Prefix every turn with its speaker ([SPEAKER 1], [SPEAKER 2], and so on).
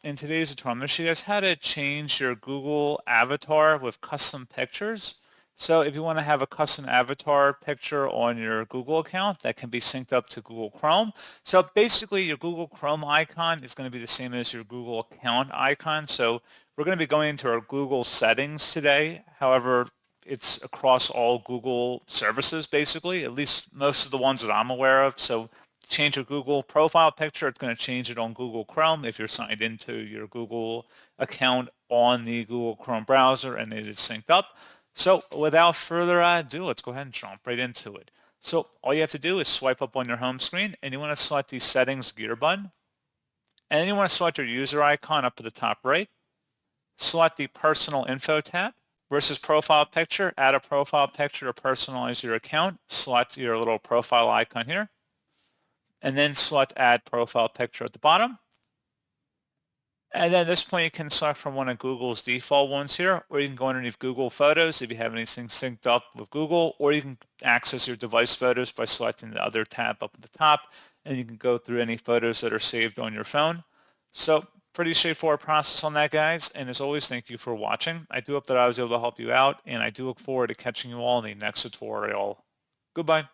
[SPEAKER 1] in today's tutorial, I'm going to show you guys how to change your Google avatar with custom pictures. So if you want to have a custom avatar picture on your Google account, that can be synced up to Google Chrome. So basically your Google Chrome icon is going to be the same as your Google account icon. So we're going to be going into our Google settings today. However, it's across all Google services basically, at least most of the ones that I'm aware of. So change your Google profile picture, it's going to change it on Google Chrome if you're signed into your Google account on the Google Chrome browser and it is synced up. So without further ado, let's go ahead and jump right into it. So all you have to do is swipe up on your home screen and you want to select the settings gear button. And then you want to select your user icon up at the top right. Select the personal info tab. Versus profile picture, add a profile picture to personalize your account. Select your little profile icon here. And then select add profile picture at the bottom. And then at this point you can select from one of Google's default ones here, or you can go underneath Google Photos if you have anything synced up with Google, or you can access your device photos by selecting the other tab up at the top, and you can go through any photos that are saved on your phone. So pretty straightforward process on that, guys. And as always, thank you for watching. I do hope that I was able to help you out, and I do look forward to catching you all in the next tutorial. Goodbye.